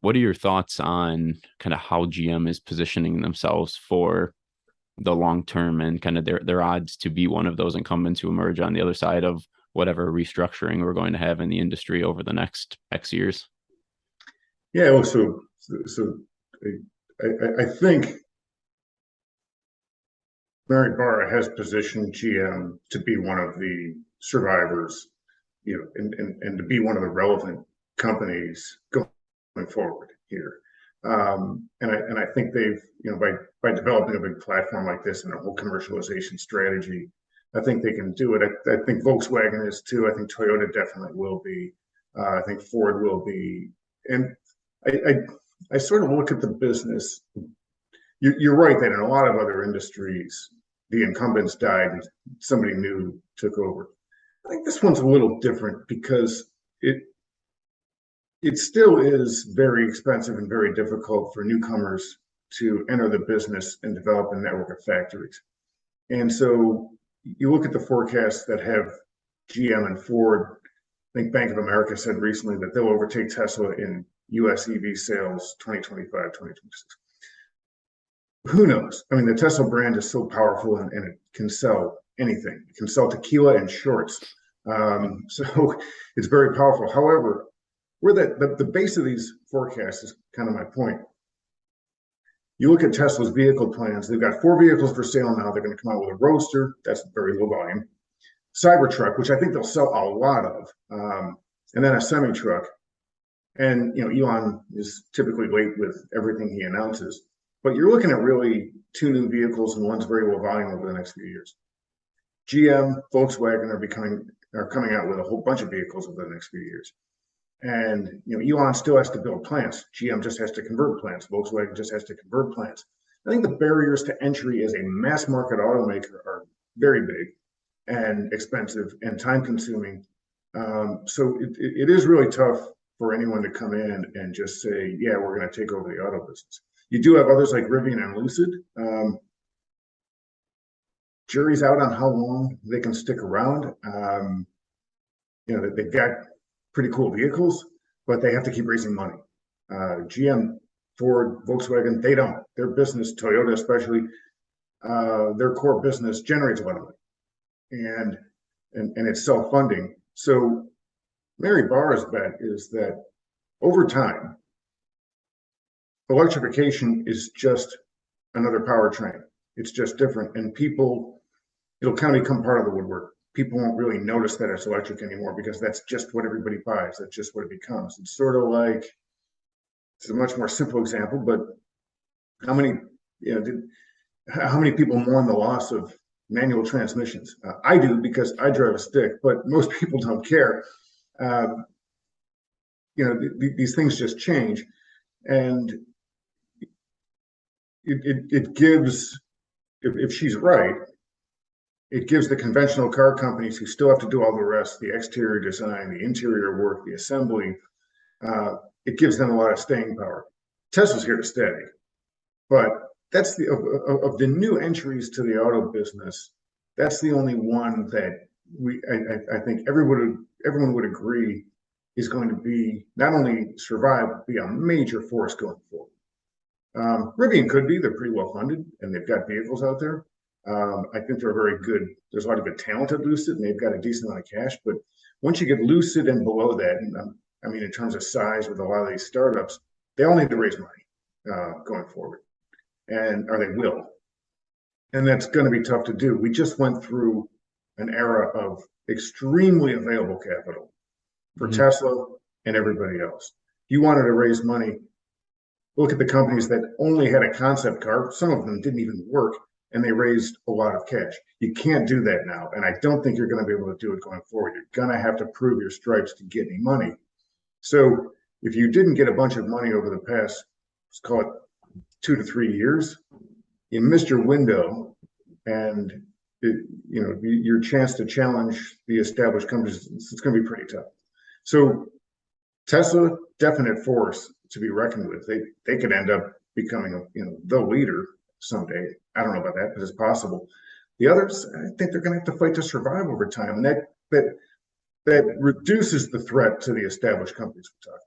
what are your thoughts on kind of how GM is positioning themselves for the long term and kind of their odds to be one of those incumbents who emerge on the other side of whatever restructuring we're going to have in the industry over the next X years? Yeah, well, so I think Mary Barra has positioned GM to be one of the survivors, and to be one of the relevant companies going forward here. And I think they've, by developing a big platform like this and a whole commercialization strategy, I think they can do it. I think Volkswagen is too. I think Toyota definitely will be. I think Ford will be. And I sort of look at the business. You're right that in a lot of other industries, the incumbents died and somebody new took over. I think this one's a little different because it still is very expensive and very difficult for newcomers to enter the business and develop a network of factories. And so you look at the forecasts that have GM and Ford. I think Bank of America said recently that they'll overtake Tesla in US EV sales 2025, 2026. Who knows? I mean, the Tesla brand is so powerful and it can sell anything. It can sell tequila and shorts. So it's very powerful. However, where the base of these forecasts is kind of my point. You look at Tesla's vehicle plans, they've got 4 vehicles for sale now. They're going to come out with a Roadster, that's very low volume, Cybertruck, which I think they'll sell a lot of, and then a semi-truck. And Elon is typically late with everything he announces, but you're looking at really 2 new vehicles and one's very low volume over the next few years. GM, Volkswagen are coming out with a whole bunch of vehicles over the next few years. And Elon still has to build plants. GM just has to convert plants. Volkswagen just has to convert plants. I think the barriers to entry as a mass market automaker are very big and expensive and time consuming. So it is really tough for anyone to come in and just say, yeah, we're going to take over the auto business. You do have others like Rivian and Lucid. Jury's out on how long they can stick around. They've got pretty cool vehicles, but they have to keep raising money. GM, Ford, Volkswagen, they don't. Their business, Toyota especially, their core business generates a lot of money, and it's self-funding. So Mary Barra's bet is that over time, electrification is just another powertrain. It's just different, and it'll kind of become part of the woodwork. People won't really notice that it's electric anymore because that's just what everybody buys. That's just what it becomes. It's sort of like, it's a much more simple example, but how many people mourn the loss of manual transmissions? I do because I drive a stick, but most people don't care. These things just change, and it gives, if she's right, it gives the conventional car companies who still have to do all the rest, the exterior design, the interior work, the assembly, it gives them a lot of staying power. Tesla's here to stay, but that's of the new entries to the auto business, that's the only one that I think everyone would agree is going to be not only survive, but be a major force going forward. Rivian could be, they're pretty well funded and they've got vehicles out there. I think they're very good. There's a lot of good talent at Lucid, and they've got a decent amount of cash. But once you get Lucid and below that, and I mean, in terms of size with a lot of these startups, they all need to raise money going forward, or they will. And that's going to be tough to do. We just went through an era of extremely available capital for Tesla and everybody else. If you wanted to raise money, look at the companies that only had a concept car. Some of them didn't even work, and they raised a lot of cash. You can't do that now, and I don't think you're going to be able to do it going forward. You're going to have to prove your stripes to get any money. So if you didn't get a bunch of money over the past, let's call it 2 to 3 years, you missed your window, and your chance to challenge the established companies, it's going to be pretty tough. So Tesla, definite force to be reckoned with. They could end up becoming the leader someday. I don't know about that, but it's possible. The others, I think they're going to have to fight to survive over time, and that reduces the threat to the established companies we're talking